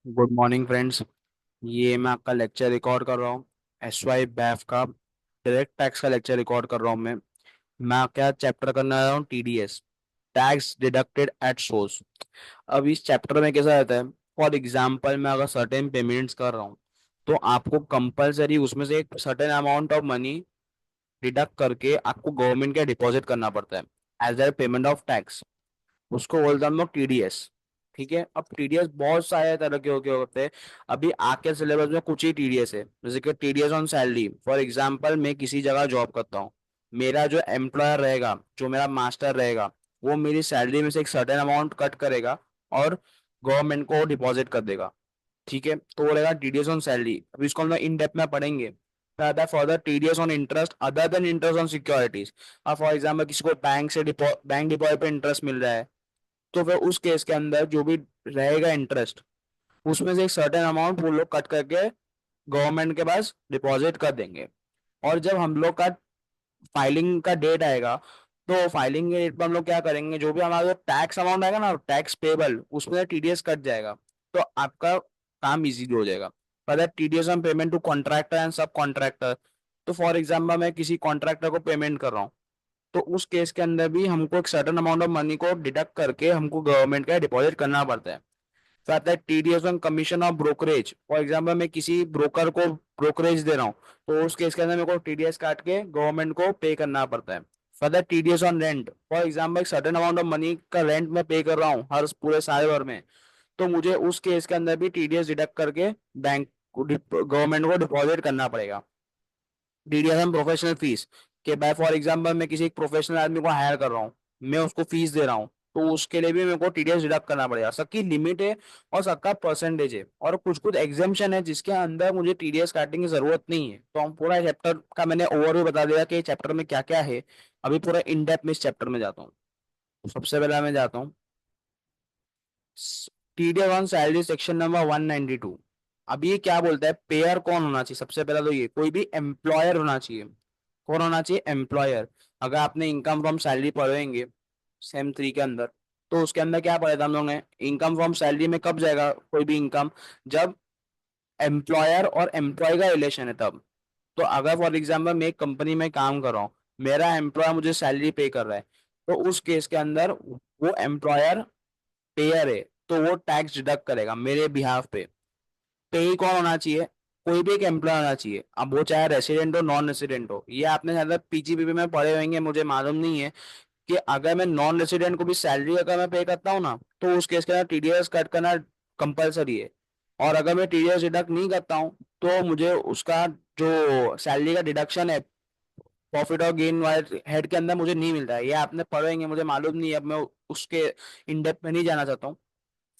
Good morning friends. ये मैं आपका लेक्चर रिकॉर्ड कर रहा हूँ। एस वाई बैफ का डायरेक्ट टैक्स का लेक्चर रिकॉर्ड कर रहा हूँ मैं क्या चैप्टर करने आ रहा हूँ, TDS, tax deducted at source. अब इस चैप्टर में कैसा रहता है, फॉर एग्जाम्पल मैं अगर सर्टेन पेमेंट्स कर रहा हूँ तो आपको कंपलसरी उसमें से एक certain amount of money deduct करके आपको गवर्नमेंट का डिपॉजिट करना पड़ता है as a payment of tax. उसको बोलते हैं हम लोग टीडीएस। ठीक है, अब टीडीएस बहुत सारे तरह के होते हैं। अभी आके सिलेबस में कुछ ही टीडीएस है, जैसे कि TDS on salary. For example मैं किसी जगह जॉब करता हूँ, मेरा जो एम्प्लॉयर रहेगा, जो मेरा मास्टर रहेगा, वो मेरी सैलरी में से एक सर्टेन अमाउंट कट करेगा और गवर्नमेंट को डिपॉजिट कर देगा। ठीक है, तो वो रहेगा टीडीएस ऑन सैलरी। अभी इसको हम लोग इन डेप्थ में पढ़ेंगे। For the TDS on interest other than interest on securities. अब फॉर एग्जाम्पल किसी को बैंक डिपॉजिट पे इंटरेस्ट मिल रहा है, तो फिर उस केस के अंदर जो भी रहेगा इंटरेस्ट, उसमें से एक सर्टेन अमाउंट वो लोग कट करके गवर्नमेंट के पास डिपॉजिट कर देंगे। और जब हम लोग का फाइलिंग का डेट आएगा, तो फाइलिंग के डेट पर हम लोग क्या करेंगे, जो भी हमारा टैक्स अमाउंट आएगा ना, टैक्स पेबल, उसमें टीडीएस कट जाएगा। तो आपका काम इजीली हो जाएगा। पर TDS on payment to contractor and सब कॉन्ट्रैक्टर। तो फॉर एग्जाम्पल मैं किसी कॉन्ट्रैक्टर को पेमेंट कर रहा हूँ, तो उस केस के अंदर भी हमको एक सर्टेन अमाउंट ऑफ मनी को डिडक्ट करके हमको गवर्नमेंट का डिपॉजिट करना पड़ता है। फिर आता है TDS on commission of brokerage. For example मैं किसी ब्रोकर को ब्रोकरेज दे रहा हूँ, तो उस केस के अंदर मेरे को टीडीएस काट के गवर्नमेंट को पे करना पड़ता है। Further TDS on rent. For example एक सर्टेन अमाउंट ऑफ मनी का रेंट मैं पे कर रहा हूँ हर पूरे साल भर में, तो मुझे उस केस के अंदर भी टीडीएस डिडक्ट करके बैंक को गवर्नमेंट को डिपॉजिट करना पड़ेगा। डीडीएम प्रोफेशनल फीस, के बाय फॉर एग्जांपल मैं किसी एक प्रोफेशनल आदमी को हायर कर रहा हूँ, मैं उसको फीस दे रहा हूँ, तो उसके लिए भी मेरे को टीडीएस डिडक्ट करना पड़ेगा। सबकी लिमिट है और सबका परसेंटेज है, और कुछ कुछ एग्जाम्पशन है जिसके अंदर मुझे टीडीएस काटने की जरूरत नहीं है। तो हम पूरा चैप्टर का मैंने ओवरव्यू बता दिया कि चैप्टर में क्या क्या है। अभी पूरा इन डेप्थ में इस चैप्टर में जाता हूँ। तो सबसे पहले मैं जाता हूँ TDS on salary section number 192। अब ये क्या बोलता है, पेयर कौन होना चाहिए। सबसे पहला तो ये कोई भी एम्प्लॉयर होना चाहिए। कौन होना चाहिए, एम्प्लॉयर। अगर आपने इनकम फ्रॉम सैलरी पढ़ेंगे सेम थ्री के अंदर, तो उसके अंदर क्या पढ़ा था हम लोग ने, इनकम फ्रॉम सैलरी में कब जाएगा कोई भी इनकम, जब एम्प्लॉयर और एम्प्लॉय का रिलेशन है तब। तो अगर फॉर एग्जाम्पल मैं एक कंपनी में काम कर रहा हूँ, मेरा एम्प्लॉयर मुझे सैलरी पे कर रहा है, तो उस केस के अंदर वो एम्प्लॉयर पेयर है, तो वो टैक्स डिडक्ट करेगा मेरे बिहाफ पे। पेई कौन होना चाहिए, कोई भी एक एम्प्लॉय होना चाहिए, अब वो चाहे रेसिडेंट हो नॉन रेसिडेंट हो। ये आपने शायद पीजीबीपी में पढ़े होंगे, मुझे मालूम नहीं है, कि अगर मैं नॉन रेसिडेंट को भी सैलरी अगर मैं पे करता हूँ ना, तो उस केस के अंदर टीडीएस कट करना कंपलसरी है। और अगर मैं टीडीएस डिडक्ट नहीं करता हूँ, तो मुझे उसका जो सैलरी का डिडक्शन है प्रॉफिट और गेन वाले हेड के अंदर मुझे नहीं मिलता है। ये आपने पढ़े होंगे, मुझे मालूम नहीं है, अब मैं उसके इन डेप्थ में नहीं जाना चाहता हूँ।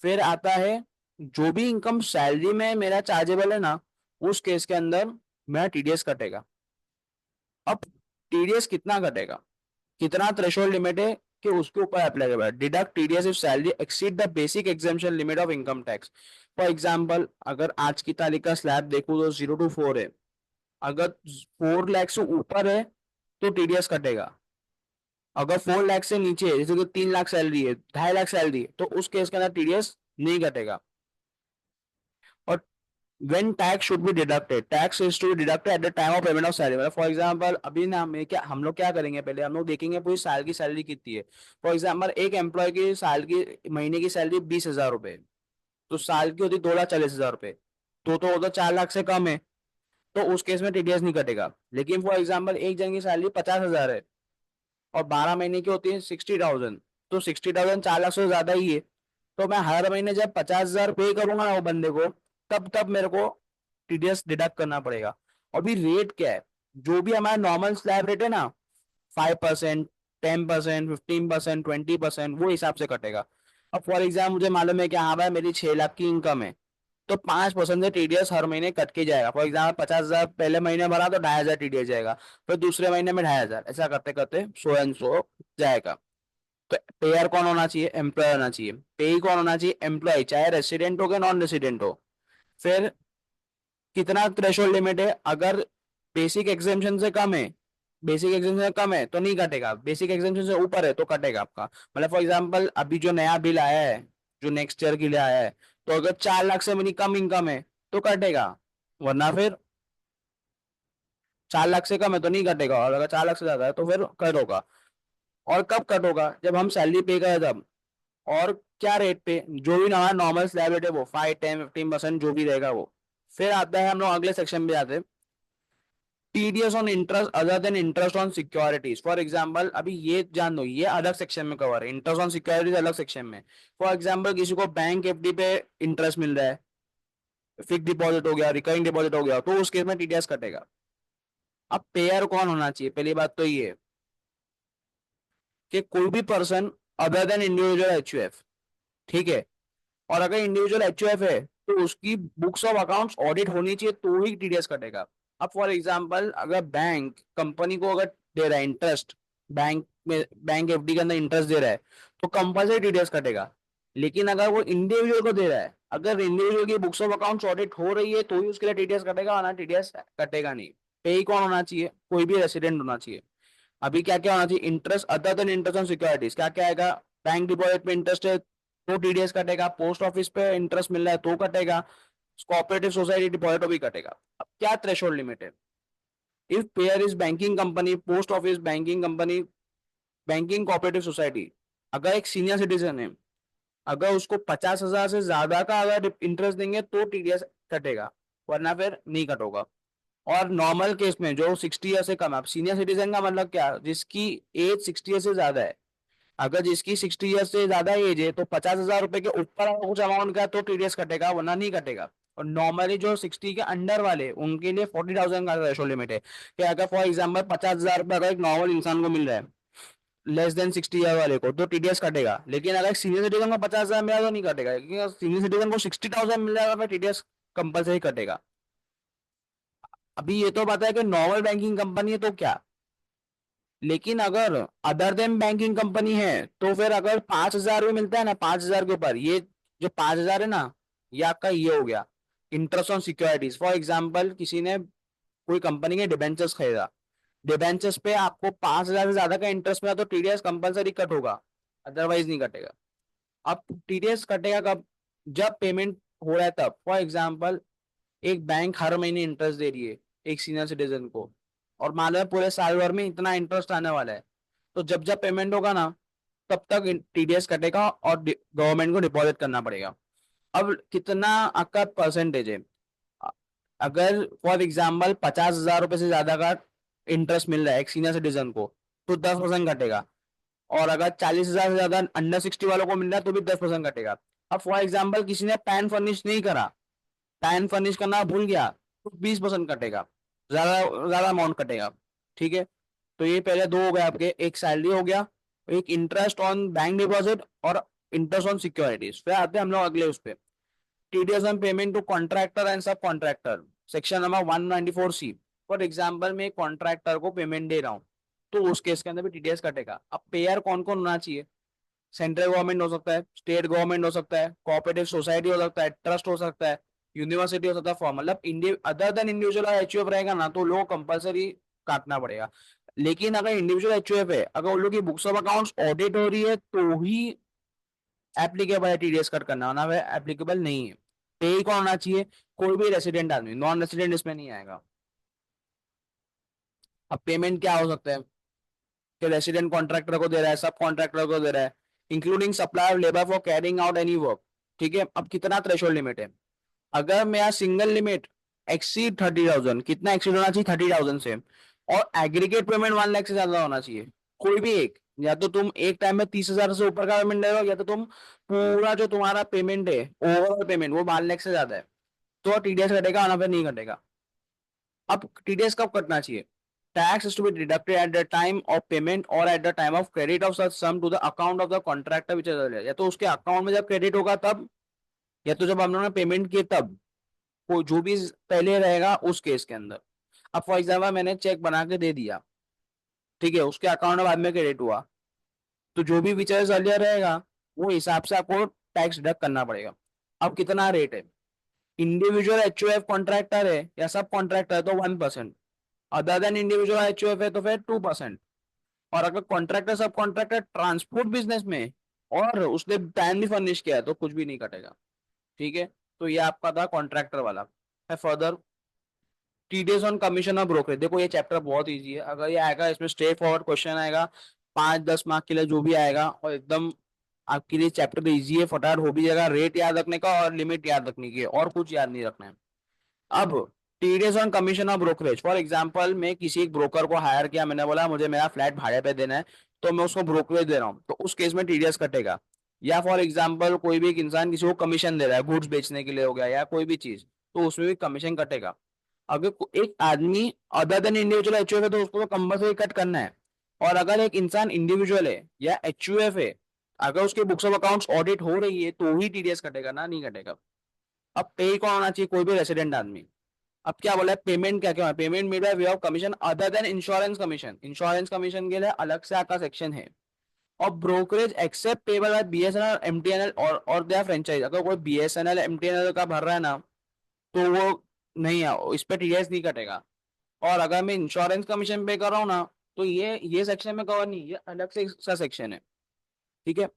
फिर आता है जो भी इनकम सैलरी में मेरा चार्जेबल है ना, उस केस के अंदर मेरा टीडीएस कटेगा। अब टीडीएस कितना कटेगा, कितना थ्रेशोल्ड लिमिट है कि उसके ऊपर अप्लाई करना है। Deduct TDS if salary exceed the basic exemption limit of income tax. For example अगर आज की तारीख का स्लैब देखूं तो 0 to 4 है। अगर 4 लाख से ऊपर है तो टीडीएस कटेगा। अगर 4 लाख से नीचे है, जैसे कि 3 लाख सैलरी है, 2.5 लाख सैलरी है, तो उस केस के अंदर टीडीएस नहीं कटेगा। और when tax should be deducted, tax is to be deducted at the time of payment of salary। मतलब फॉर एग्जांपल अभी ना मैं क्या, हम लोग क्या करेंगे, पहले हम लोग देखेंगे पूरी साल की सैलरी कितनी है। फॉर एग्जांपल एक एम्प्लॉय की साल की महीने की सैलरी 20,000 रुपए, तो साल की होती 2,40,000 रुपए, तो वो तो 4 लाख से कम है, तो उस केस में टीडीएस नहीं कटेगा। लेकिन फॉर एग्जाम्पल एक जन की सैलरी 50,000 है और 12 महीने की होती है 60,000, तो 60,000 4 लाख से ज्यादा ही है। तो मैं हर महीने जब 50,000 पे करूंगा ना वो बंदे को, तब तब मेरे को टीडीएस डिडक्ट करना पड़ेगा। अभी रेट क्या है, जो भी हमारा नॉर्मल स्लैब रेट है ना, 5%, 10%, 15%, 20%, वो हिसाब से कटेगा। अब फॉर एग्जाम्पल मुझे मालूम है कि हाँ भाई मेरी 6 लाख की इनकम है, तो 5% से टीडीएस हर महीने कट के जाएगा। फॉर एग्जाम्पल 50,000 पहले महीने भरा तो 2,500 टीडीएस जाएगा, फिर दूसरे महीने में 2,500, ऐसा करते करते सो एंड सो जाएगा। तो पेयर कौन होना चाहिए, एम्प्लॉय होना चाहिए। पे कौन होना चाहिए, एम्प्लॉय, चाहे रेसिडेंट हो गया नॉन रेसिडेंट हो। फिर कितना थ्रेशोल्ड लिमिट है, अगर बेसिक एग्जाम्पशन से कम है, बेसिक एग्जाम्पशन से कम है तो नहीं कटेगा, बेसिक एग्जाम्पशन से ऊपर है तो कटेगा आपका। मतलब फॉर एग्जांपल अभी जो नया बिल आया है, जो नेक्स्ट ईयर के लिए आया है, तो अगर 4 लाख से मेरी कम इनकम है तो कटेगा, वरना फिर 4 लाख से कम है तो नहीं कटेगा, और अगर 4 लाख से ज्यादा है तो फिर कट होगा। और कब कट होगा, जब हम सैलरी पे करें तब। और क्या रेट पे, जो भी हमारा नॉर्मल स्लैब रेट है वो 5, 10, 15% जो भी रहेगा वो। फिर आता है, हम लोग अगले सेक्शन में जाते हैं, TDS on interest other than interest on securities. For example, अभी ये जान लो, ये अलग सेक्शन में कवर है, इंटरेस्ट ऑन सिक्योरिटीज अलग सेक्शन में। फॉर एग्जांपल, किसी को बैंक एफडी पे इंटरेस्ट मिल रहा है, फिक्स डिपॉजिट हो गया, रिकरिंग डिपॉजिट हो गया, तो उस केस में टीडीएस कटेगा। अब पेयर कौन होना चाहिए, पहली बात तो ये कि कोई भी person other than individual HUF, ठीक है। और अगर इंडिविजुअल एचयूएफ है तो उसकी बुक्स ऑफ अकाउंट्स ऑडिट होनी चाहिए तो ही टीडीएस कटेगा। अब फॉर एग्जांपल, अगर बैंक कंपनी को अगर दे रहा है इंटरेस्ट, बैंक में बैंक एफडी के अंदर इंटरेस्ट दे रहा है, तो कंपलसरी टीडीएस कटेगा। लेकिन अगर वो इंडिविजुअल को दे रहा है, अगर इंडिविजुअल की बुक्स ऑफ अकाउंट्स ऑडिट हो रही है तो ही उसके लिए टीडीएस कटेगा, वरना टीडीएस कटेगा नहीं। पे ही कौन होना चाहिए, कोई भी रेसिडेंट होना चाहिए। अभी क्या क्या होना चाहिए, interest other than interest on securities, क्या क्या आएगा, बैंक डिपॉजिट पे इंटरेस्ट है तो टीडीएस कटेगा, पोस्ट ऑफिस पे इंटरेस्ट मिल रहा है तो कटेगा, कोऑपरेटिव सोसाइटी डिपॉजिट भी कटेगा। अब क्या थ्रेशोल्ड लिमिट है, if pair is banking company, post office, banking company, banking cooperative society, अगर एक सीनियर सिटीजन है, अगर उसको 50,000 से ज्यादा का अगर इंटरेस्ट देंगे तो टीडीएस कटेगा, वरना फिर नहीं कटेगा। और नॉर्मल केस में जो 60 ईयर से कम है, सीनियर सिटीजन का मतलब क्या, जिसकी एज 60 ईयर से ज्यादा है। अगर जिसकी 60 ईयर से ज्यादा एज है तो 50,000 रुपए के ऊपर अगर कुछ अमाउंट का तो टीडीएस कटेगा, वरना नहीं कटेगा। और नॉर्मली जो 60 के अंडर वाले उनके लिए 40,000 का थ्रेशोल्ड लिमिट है, कि अगर फॉर एग्जाम्पल 50,000 रुपए अगर एक नॉर्मल इंसान को मिल रहा है लेस देन 60 ईयर वाले को, तो टीडीएस कटेगा। लेकिन अगर सीनियर सिटीजन को 50,000 मिला तो नहीं कटेगा, क्योंकि सीनियर सिटीजन को 60,000 मिल रहा है, टीडीएस कंपलसरी कटेगा। अभी ये तो पता है कि नॉर्मल बैंकिंग कंपनी है तो क्या, लेकिन अगर अदर देन बैंकिंग कंपनी है तो फिर अगर 5,000 भी मिलता है ना, 5,000 के ऊपर, ये जो 5,000 है ना, ये आपका ये हो गया interest on securities. For example, किसी ने कोई कंपनी के डिबेंचर्स खरीदा, डिबेंचर्स पे आपको 5,000 से ज्यादा का इंटरेस्ट मिला तो टीडीएस कंपलसरी कट होगा, अदरवाइज नहीं कटेगा। अब टीडीएस कटेगा कब, जब पेमेंट हो रहा है तब। फॉर एग्जाम्पल, एक बैंक हर महीने इंटरेस्ट दे रही है एक सीनियर सिटीजन को, और मान लो पूरे साल भर में इतना इंटरेस्ट आने वाला है, तो जब जब पेमेंट होगा ना, तब तक टीडीएस कटेगा और गवर्नमेंट को डिपॉजिट करना पड़ेगा। अब कितना आपका परसेंटेज है, अ- अगर फॉर एग्जाम्पल 50,000 रुपए से ज्यादा का इंटरेस्ट मिल रहा है एक सीनियर सिटीजन को, तो 10% कटेगा। और अगर 40,000 से ज्यादा अंडर 60 वालों को मिल रहा है तो भी 10% कटेगा। अब फॉर एग्जाम्पल, किसी ने पैन फर्निश नहीं करा, पैन फर्निश करना भूल गया, तो 20% कटेगा, ज्यादा ज्यादा अमाउंट कटेगा। ठीक है, तो ये पहले दो हो गए आपके, एक सैलरी हो गया, एक इंटरेस्ट ऑन बैंक डिपॉजिट, और इंटरेस्ट ऑन सिक्योरिटीज। फिर आते हैं हम लोग अगले उस पे, TDS on payment to contractor and सब contractor, section number 194C। For example, मैं कॉन्ट्रैक्टर को पेमेंट दे रहा हूँ तो उस केस के अंदर भी टीडीएस कटेगा। अब पेयर कौन कौन होना चाहिए, सेंट्रल गवर्नमेंट हो सकता है, स्टेट गवर्नमेंट हो सकता है, कोऑपरेटिव सोसाइटी हो सकता है, ट्रस्ट हो सकता है, यूनिवर्सिटी हो सकता है, फॉर्म, मतलब अदर देन इंडिविजुअल एचयूएफ रहेगा ना तो लोग कंपलसरी काटना पड़ेगा। लेकिन अगर इंडिविजुअल एचयूएफ है, अगर उन लोग की बुक्स ऑफ अकाउंट्स ऑडिट हो रही है तो ही एप्लीकेबल है टीडीएस कट करना, होना वह एप्लीकेबल नहीं है। पे ही कौन होना चाहिए, कोई भी रेसिडेंट आदमी, नॉन रेसिडेंट इसमें नहीं आएगा। अब पेमेंट क्या हो सकता है, कि रेसिडेंट कॉन्ट्रैक्टर को दे रहा है, सब कॉन्ट्रैक्टर को दे रहा है, including supply of labour for carrying out any work. ठीक है, अब कितना थ्रेशोल्ड लिमिट है, अगर मेरा सिंगल लिमिट एक्सीड 30,000, कितना एक्सीड होना चाहिए 30,000 से, और एग्रीगेट पेमेंट 1 लाख से ज्यादा होना चाहिए, कोई भी एक, या तो तुम एक टाइम में 30,000 से ऊपर का पेमेंट दे रहे हो, या तो तुम पूरा जो तुम्हारा पेमेंट है ओवरऑल पेमेंट वो 1 लाख से ज्यादा है, तो टीडीएस कटेगा, ना फिर नहीं कटेगा। अब टीडीएस कब कटना चाहिए, tax is to be deducted at the time of payment or at the time of credit of such sum to the account of the contractor which is earlier। या तो उसके अकाउंट में जब क्रेडिट होगा तब, या तो जब हम लोगों ने पेमेंट किए तब, कोई जो भी पहले रहेगा उस केस के अंदर। अब फॉर एग्जाम्पल, मैंने चेक बना के दे दिया, ठीक है, उसके अकाउंट में बाद में क्रेडिट हुआ, तो जो भी फीचर्स अर्लियर रहेगा वो हिसाब से आपको टैक्स डिडक्ट करना पड़ेगा। अब कितना रेट है, इंडिविजुअल एचओएफ कॉन्ट्रैक्टर है या सब कॉन्ट्रैक्टर है तो 1%, अदर देन इंडिविजुअल एचओएफ है तो फिर 2%। और अगर कॉन्ट्रैक्टर सब कॉन्ट्रैक्टर ट्रांसपोर्ट बिजनेस में और उसने टाइम भी फर्निश किया है तो कुछ भी नहीं कटेगा। ठीक है, तो ये आपका था कॉन्ट्रैक्टर वाला। Further TDS on commission of brokerage, देखो ये चैप्टर बहुत इजी है, अगर ये आएगा इसमें स्ट्रेट फॉरवर्ड क्वेश्चन आएगा 5-10 मार्क के लिए जो भी आएगा, और एकदम आपके लिए चैप्टर इजी है, फटाफट हो भी जाएगा। रेट याद रखने का और लिमिट याद रखने की है, और कुछ याद नहीं रखना है। अब TDS on commission of brokerage, for example मैं किसी एक ब्रोकर को हायर किया, मैंने बोला मुझे मेरा फ्लैट भाड़े पे देना है, तो मैं उसको ब्रोकरेज दे रहा हूँ, तो उस केस में टीडीएस कटेगा। या फॉर एग्जांपल कोई भी एक इंसान किसी को कमीशन दे रहा है, गुड्स बेचने के लिए हो गया या कोई भी चीज, तो उसमें भी कमीशन कटेगा। अगर एक आदमी अदर देन इंडिविजुअल एचयूएफ है तो उसको तो कंपल्सरी कट करना है। और अगर एक इंसान इंडिविजुअल है या एचयूएफ है, अगर उसके बुक्स ऑफ अकाउंट्स ऑडिट हो रही है तो ही टीडीएस कटेगा, ना नहीं कटेगा। अब पे कौन होना चाहिए, कोई भी रेसिडेंट आदमी। अब क्या बोला है, पेमेंट क्या क्या है, payment made by way of commission other than insurance commission, insurance commission के लिए अलग से आपका सेक्शन है। और brokerage except payable by BSNL MTNL और दे फ्रेंचाइज, अगर कोई बीएसएनएल एमटीएनएल का भर रहा है ना, तो वो नहीं है, इस पे टीडीएस नहीं कटेगा। और अगर मैं इंश्योरेंस कमीशन पे कर रहा हूँ ना, तो ये सेक्शन में कवर नहीं, ये अलग से इसका सेक्शन है। ठीक है,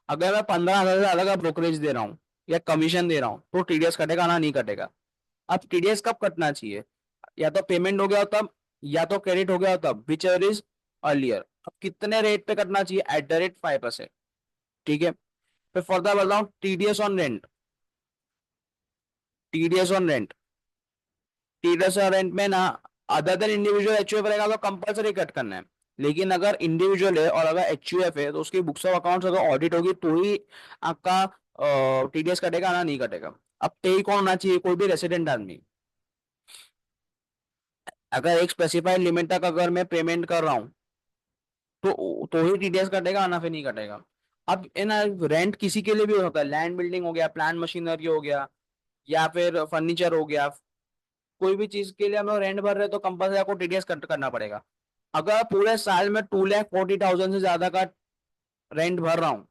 अगर मैं 15,000 से ज्यादा का ब्रोकरेज दे रहा हूँ या कमीशन दे रहा हूँ तो टीडीएस कटेगा, ना नहीं कटेगा। अब टीडीएस कब कटना चाहिए, या तो पेमेंट हो गया हो तब, या तो क्रेडिट हो गया हो तब, विच एवर इज अर्लियर। अब कितने रेट पे कटना चाहिए, एट द रेट 5%। ठीक है, फिर फर्दर बोल रहा हूँ TDS on rent. TDS on rent, TDS on rent में ना अदर देन इंडिविजुअल एचयूएफ रहेगा तो कंपलसरी कट करना है। लेकिन अगर इंडिविजुअल है और अगर एचयूएफ है तो उसकी बुक्स ऑफ अकाउंट्स अगर ऑडिट होगी तो ही आपका टीडीएस कटेगा, ना नहीं कटेगा। अब पे कौन होना चाहिए, कोई भी रेसिडेंट आदमी। अगर एक स्पेसिफाइड लिमिट तक अगर मैं पेमेंट कर रहा हूँ तो ही टीडीएस कटेगा, ना फिर नहीं कटेगा। अब इन रेंट किसी के लिए भी हो सकता है, लैंड बिल्डिंग हो गया, प्लांट मशीनरी हो गया, या फिर फर्नीचर हो गया, कोई भी चीज के लिए हम लोग रेंट भर रहे हैं तो कंपल्सरी आपको टीडीएस कट करना पड़ेगा। अगर पूरे साल में 2,40,000 से ज्यादा का रेंट भर रहा हूँ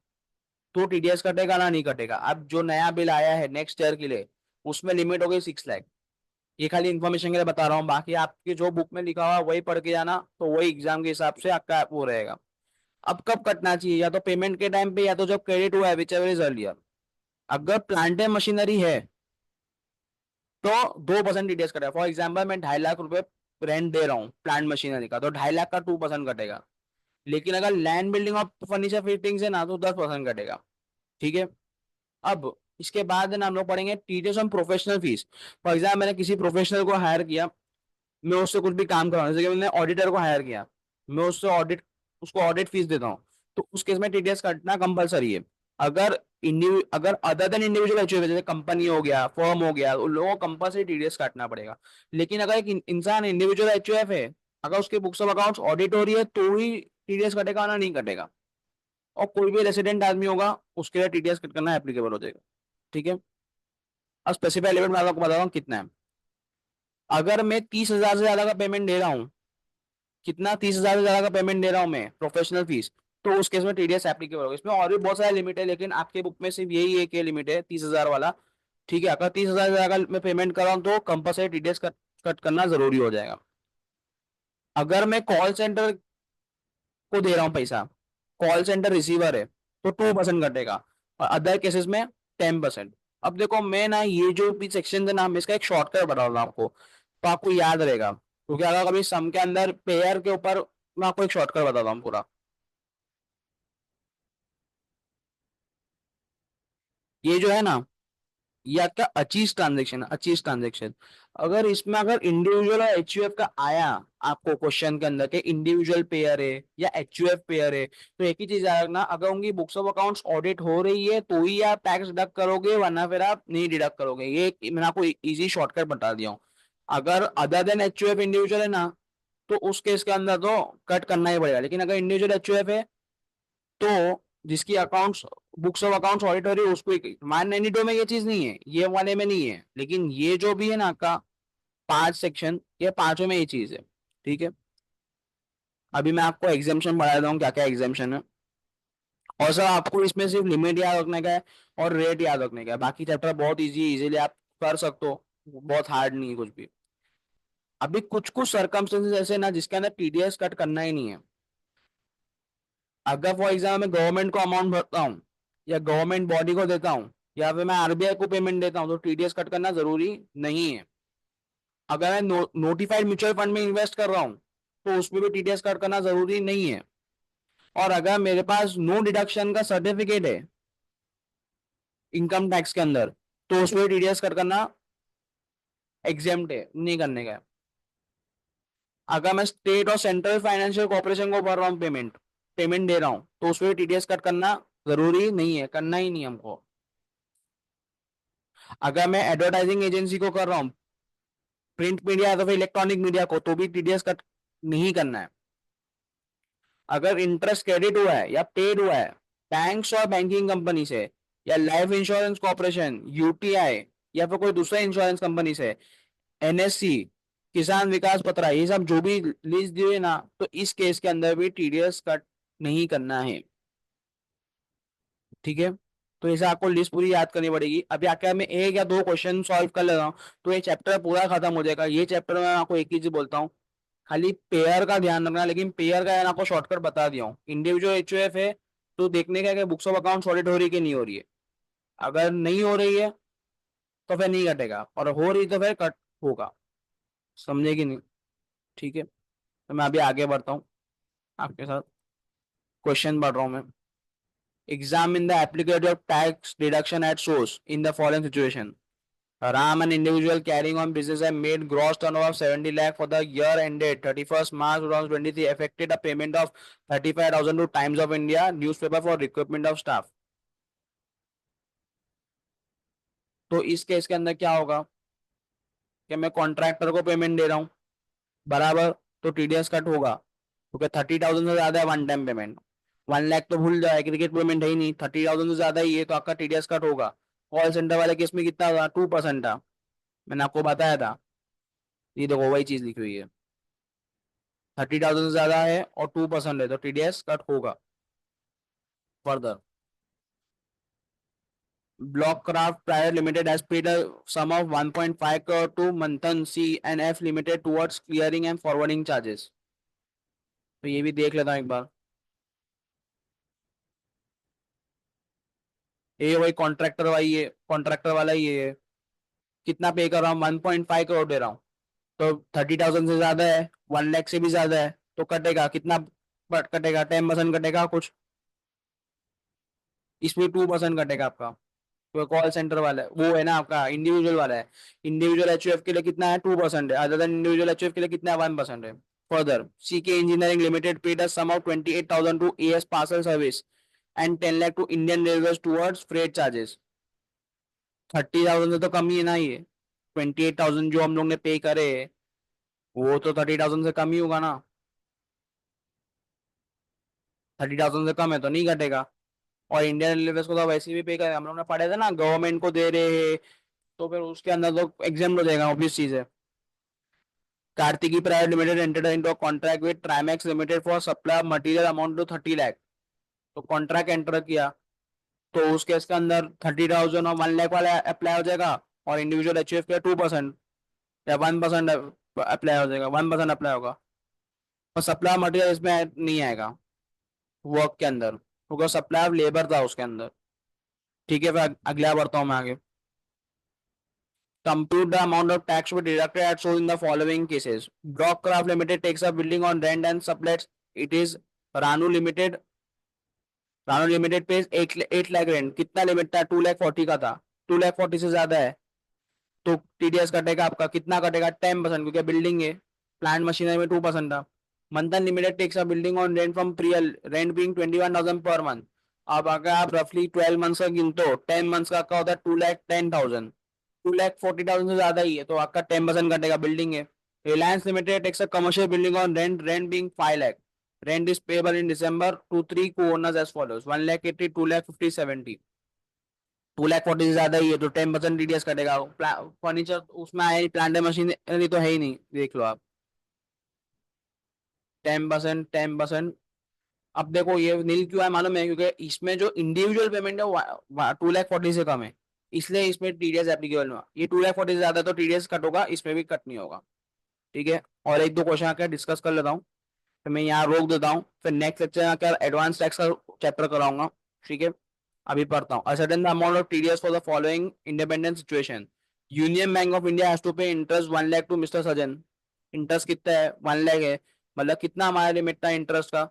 तो टीडीएस कटेगा, ना नहीं कटेगा। अब जो नया बिल आया है नेक्स्ट ईयर के लिए, उसमें लिमिट हो गई 6 लाख। ये खाली इन्फॉर्मेशन के लिए बता रहा हूँ, बाकी आपकी जो बुक में लिखा हुआ है वही पढ़ के जाना, तो वही एग्जाम के हिसाब से आपका वो रहेगा। अब कब कटना चाहिए, या तो पेमेंट के टाइम पे या तो जब क्रेडिट हुआ है, विच एवर इज अर्लियर। अगर प्लांट एंड मशीनरी है तो 2% टीडीएस कटेगा। फॉर एग्जाम्पल मैं 2.5 लाख रुपए रेंट दे रहा हूँ प्लांट मशीनरी का, तो 2.5 लाख का 2% कटेगा। लेकिन अगर लैंड बिल्डिंग और फर्नीचर फिटिंग्स है ना, तो 10% कटेगा। ठीक है, अब इसके बाद ना हम लोग पढ़ेंगे TDS on professional fees. For example मैंने किसी प्रोफेशनल को हायर किया, मैं उससे कुछ भी काम करवाऊँ, जैसे कि मैंने ऑडिटर को हायर किया, मैं उससे ऑडिट उसको ऑडिट फीस देता हूँ, तो उस केस में टीडीएस कटना कंपलसरी है। अगर अगर अदर देन इंडिविजुअल एचयूएफ जैसे कंपनी हो गया, फर्म हो गया, उन लोगों को कंपलसरी टीडीएस काटना पड़ेगा। लेकिन अगर एक इंसान इंडिविजुअल एचयूएफ है, अगर उसके बुक्स ऑफ अकाउंट्स ऑडिट हो रही है तो ही टीडीएस कटेगा, ना नहीं कटेगा। और कोई भी रेसिडेंट आदमी होगा उसके लिए टीडीएस कट करना एप्लीकेबल हो जाएगा। ठीक है, अब स्पेसिफाइड लिमिट मैं आपको बता रहा हूँ कितना है। अगर मैं 30,000 से ज्यादा का पेमेंट दे रहा हूँ, कितना, 30,000 से ज्यादा का पेमेंट दे रहा हूँ मैं प्रोफेशनल फीस, तो उस केस में टीडीएस एप्लीकेबल होगा। इसमें और भी बहुत सारे लिमिट है, लेकिन आपके बुक में सिर्फ यही एक लिमिट है 30,000 वाला। ठीक है, अगर 30,000 से ज्यादा मैं पेमेंट कर रहा हूँ तो कंपलसरी टीडीएस कट करना जरूरी हो जाएगा। अगर मैं कॉल सेंटर को दे रहा हूँ पैसा, कॉल सेंटर रिसीवर है, तो 2% कटेगा, और अदर केसेस में 10%। अब देखो मैं ना ये जो भी सेक्शन है ना, मैं इसका एक शॉर्टकट बता रहा हूँ आपको, तो आपको याद रहेगा, क्योंकि अगर कभी सम के अंदर पेयर के ऊपर मैं आपको एक शॉर्टकट बताता हूँ पूरा। ये जो है ना, ये आपका अचीज ट्रांजेक्शन है, अचीज ट्रांजेक्शन। अगर इसमें अगर इंडिविजुअल और एचयूएफ का आया आपको क्वेश्चन के अंदर के इंडिविजुअल पेयर है या एचयूएफ पेयर है, तो एक ही चीज याद रखना, अगर उनकी बुक्स ऑफ अकाउंट्स ऑडिट हो रही है तो ही आप टैक्स डिडक्ट करोगे, वरना फिर आप नहीं डिडक्ट करोगे। मैंने आपको इजी शॉर्टकट बता दिया हूँ। अगर अदर देन एचयूएफ इंडिविजुअल है ना, तो उस केस के अंदर तो कट करना ही पड़ेगा। लेकिन अगर इंडिविजुअल एचयूएफ है तो जिसकी accounts books of accounts audit हो रही है उसको ही, 192 में ये चीज नहीं है, ये वाले में नहीं है, लेकिन ये जो भी है ना आपका 5 सेक्शन, ये पांचों में ये चीज है। ठीक है, अभी मैं आपको एग्जामेशन बढ़ा देता हूँ क्या क्या एग्जामेशन है। और सर आपको इसमें सिर्फ लिमिट याद रखने का है और रेट याद रखने का है, बाकी चैप्टर बहुत इजी, इजीली आप कर सकते हो, बहुत हार्ड नहीं है कुछ भी। अभी कुछ कुछ सर्कमस्टेंसेस ऐसे ना जिसके अंदर टीडीएस कट करना ही नहीं है। अगर फॉर एग्जाम्पल मैं गवर्नमेंट को अमाउंट भरता हूँ या गवर्नमेंट बॉडी को देता हूँ या फिर मैं आरबीआई को पेमेंट देता हूँ तो टीडीएस कट करना जरूरी नहीं है। अगर मैं नोटिफाइड म्यूचुअल फंड में इन्वेस्ट कर रहा हूँ तो उसमें भी टीडीएस कट करना जरूरी नहीं है। और अगर मेरे पास नो डिडक्शन का सर्टिफिकेट है इनकम टैक्स के अंदर तो उसमें टीडीएस कट करना एग्जेम्प्ट है, नहीं करने का है। अगर मैं स्टेट और सेंट्रल फाइनेंशियल कॉर्पोरेशन को भर रहा हूँ पेमेंट पेमेंट दे रहा हूँ तो उसमें टीडीएस कट करना जरूरी नहीं है, करना ही नहीं हमको। अगर मैं एडवर्टाइजिंग एजेंसी को कर रहा हूँ प्रिंट मीडिया या तो फिर इलेक्ट्रॉनिक मीडिया को तो भी टीडीएस कट नहीं करना है। अगर इंटरेस्ट क्रेडिट हुआ है या पेड हुआ है बैंक्स और बैंकिंग कंपनी से या लाइफ इंश्योरेंस कॉर्पोरेशन यूटीआई या फिर कोई दूसरा इंश्योरेंस कंपनी से, एनएससी, किसान विकास पत्र, ये सब जो भी लिस्ट दी हुई है ना, तो इस केस के अंदर भी टीडीएस कट नहीं करना है। ठीक है, तो इसे आपको लिस्ट पूरी याद करनी पड़ेगी। अभी आके मैं एक या दो क्वेश्चन सॉल्व कर लेता हूँ तो ये चैप्टर पूरा खत्म हो जाएगा। ये चैप्टर में मैं आपको एक ही चीज बोलता हूँ, खाली पेयर का ध्यान रखना। लेकिन पेयर का यार आपको शॉर्टकट बता दिया हूँ। इंडिविजुअल एचयूएफ है तो देखने का है कि बुक्स ऑफ अकाउंट ऑडिट हो रही है कि नहीं हो रही है। अगर नहीं हो रही है तो फिर नहीं कटेगा, और हो रही तो फिर कट होगा। समझे कि नहीं? ठीक है, तो मैं अभी आगे बढ़ता हूँ आपके साथ। क्वेश्चन पढ़ रहा हूँ मैं। Examine the applicability of tax deduction at source in the following situation. Ram, an individual carrying on business, and made gross turnover of 70 lakh for the year ended 31st March 2023, affected a payment of 35,000 to Times of India newspaper for recruitment of staff. तो इस case के अंदर क्या होगा कि मैं contractor को payment दे रहा हूँ बराबर, तो टीडीएस कट होगा क्योंकि 30,000 से ज्यादा है वन टाइम पेमेंट। 1 लाख तो भूल जाए, क्रिकेट पेमेंट है ही नहीं, 30,000 से ज्यादा ही है तो आपका टीडीएस कट होगा। कॉल सेंटर वाले केस में कितना था? 2% था, मैंने आपको बताया था। ये देखो वही चीज लिखी हुई है, 30,000 से ज्यादा है और 2% है तो टीडीएस कट होगा। Further, Block Craft private limited has paid a sum of 1.5 crore to Manthan C and F limited towards clearing and forwarding charges। तो ये भी देख लेता हूँ एक बार। ये वही कॉन्ट्रैक्टर वाली है, कॉन्ट्रैक्टर वाला ही है। कितना पे कर रहा हूँ? 1.5 करोड़ दे रहा हूँ तो 30,000 से ज्यादा है, 1 लाख से भी ज्यादा है तो कटेगा कितना? बट कटेगा 10% कटेगा कुछ, इसमें 2% कटेगा आपका। तो कॉल सेंटर वाला है वो है ना आपका इंडिविजुअल वाला है। इंडिविजुअल एचयूएफ के लिए कितना है? 2% है। अदर देन इंडिविजुअल एचयूएफ के लिए कितना है? 1% है। Further, CK engineering limited paid a sum of 28,000 to AS parcel service and 10 lakh to Indian railway towards freight charges. 30,000 से तो कम ही है ना ये। 28,000 जो हम लोग ने पे करे वो तो 30,000 से कम ही होगा ना। 30,000 से कम है तो नहीं घटेगा। और इंडियन रेलवे को तो वैसे भी पे करे, हम लोग ने पढ़े थे ना, गवर्नमेंट को दे रहे हैं तो फिर उसके अंदर तो एग्जाम हो जाएगा, ऑब्वियस चीज है। Kartiki private limited entered into contract with Trimax limited for supply of material amount to 30 lakh. तो कॉन्ट्रैक्ट एंटर किया तो उस केस के अंदर 30,000 और 1 लाख वाला अप्लाई हो जाएगा, और इंडिविजुअल एचयूएफ के 2% या 1% अप्लाई हो जाएगा, 1% अप्लाई होगा। और सप्लाई मटेरियल इसमें नहीं आएगा वर्क के अंदर क्योंकि सप्लाई ऑफ लेबर था उसके अंदर। ठीक है, फिर अगला बढ़ता हूँ मैं आगे। Compute the amount of tax to be deducted at source in the following cases. Brockcraft Limited takes a building on rent and sublets. It is Ranu Limited. रानो लिमिटेड पे 8 लाख रेंट। कितना लिमिट था? 2,40,000 का था। 2,40,000 से ज्यादा है तो टीडीएस कटेगा आपका। कितना कटेगा? 10% क्योंकि बिल्डिंग है। प्लांट मशीनरी में 2% था। Manthan limited takes a building on rent from Priyal, rent being 21,000 per month. अब अगर आप रफली 12 मंथ्स का गिनते हो, 10 मंथ्स का होता है 2,10,000। 2,40,000 से ज्यादा ही है तो आपका 10% कटेगा, बिल्डिंग है। Reliance limited takes a commercial building on rent, rent being 5 lakh. Rent is payable in December to three co-owners as follows: 1,80,000, 2,50,000, 70। 2,40,000 से ज्यादा ही है तो 10% टीडीएस कटेगा। फर्नीचर उसमें आया ही, प्लांट मशीन तो है ही नहीं, देख लो आप। 10%, 10%। अब देखो ये नील क्यों है मालूम है? क्योंकि इसमें जो इंडिविजुअल पेमेंट है वो 2,40,000 से कम है, इसलिए इसमें टीडीएस एप्लीकेबल हुआ। ये 2,40,000 से ज्यादा तो टीडीएस कट होगा, इसमें भी कट नहीं होगा। ठीक है, और एक दो क्वेश्चन आकर डिस्कस कर लेता हूँ, फिर मैं यहाँ रोक देता हूँ। फिर नेक्स्ट लेक्चर आकर एडवांस टैक्स का चैप्टर कराऊंगा। ठीक है, अभी पढ़ता हूँ। ascertain the amount of TDS for the following independent situation. Union Bank of India has to pay interest 1 lakh to mister Sajan. Interest कितना है? 1 लाख है। मतलब कितना हमारा लिमिट था इंटरेस्ट का?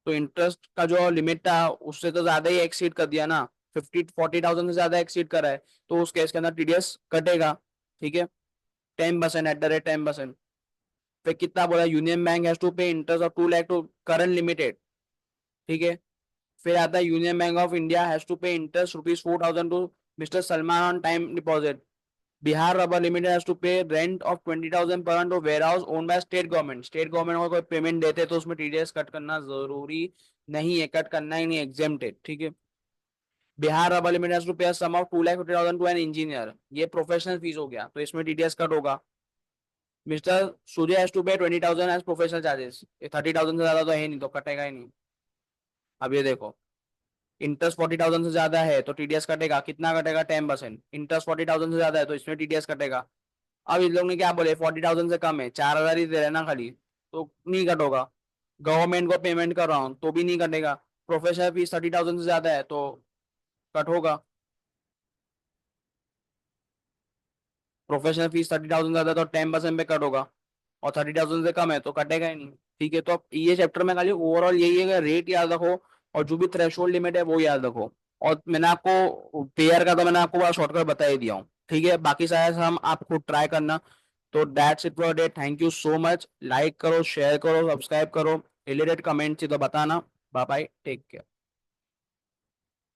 तो इंटरेस्ट का जो लिमिट था उससे तो ज्यादा ही एक्सीड कर दिया ना, 50-40,000 से ज्यादा एक्सीड करा है, तो उस केस के अंदर टीडीएस कटेगा। ठीक है, 10% @10%। फिर कितना बोला? Union Bank has to pay interest of 2 lakh to current limited. ठीक है, फिर आता है Union Bank of India has to pay interest ₹4,000 to mister Salman on time deposit. Bihar rubber limited has to pay rent of 20,000 per to warehouse own by state government. State government को कोई payment देते तो उसमें TDS cut करना जरूरी नहीं है, cut करना ही नहीं, एग्जेम्प्टेड। ठीक है, Bihar rubber limited has to pay sum of 2,50,000 to an engineer. ये प्रोफेशनल फीस हो गया, तो इसमें टीडीएस कट होगा। Mister Surya has to pay 20,000 as professional charges. ये 30,000 से ज्यादा तो है नहीं, तो कटेगा ही नहीं। अब ये देखो, इंटरेस्ट 40,000 से ज्यादा है तो टीडीएस कटेगा। कितना कटेगा? 10%। इंटरेस्ट 40,000 से ज्यादा है तो इसमें टीडीएस कटेगा। अब इन लोग ने क्या बोले? 40,000 से कम है, 4,000 ही दे रहे ना खाली, तो नहीं कट होगा। गवर्नमेंट को पेमेंट कर रहा हूँ तो भी नहीं कटेगा। प्रोफेशनल फीस 30,000 से ज्यादा है तो कट होगा। प्रोफेशनल फीस 30,000 ज्यादा है तो 10% पे कट होगा, और 30,000 से कम है तो कटेगा ही नहीं। ठीक है, तो अब ये चैप्टर में खाली ओवरऑल यही है कि रेट याद रखो, और जो भी थ्रेशोल्ड लिमिट है वो याद रखो। और मैंने आपको पेयर का तो मैंने आपको बड़ा शॉर्टकट बता ही दिया हूँ। ठीक है, बाकी सारे हम आप खुद ट्राई करना। तो that's it for day. Thank you so much. Like करो, शेयर करो, सब्सक्राइब करो, रिलेटेड कमेंट थी तो बताना। Bye bye, take care.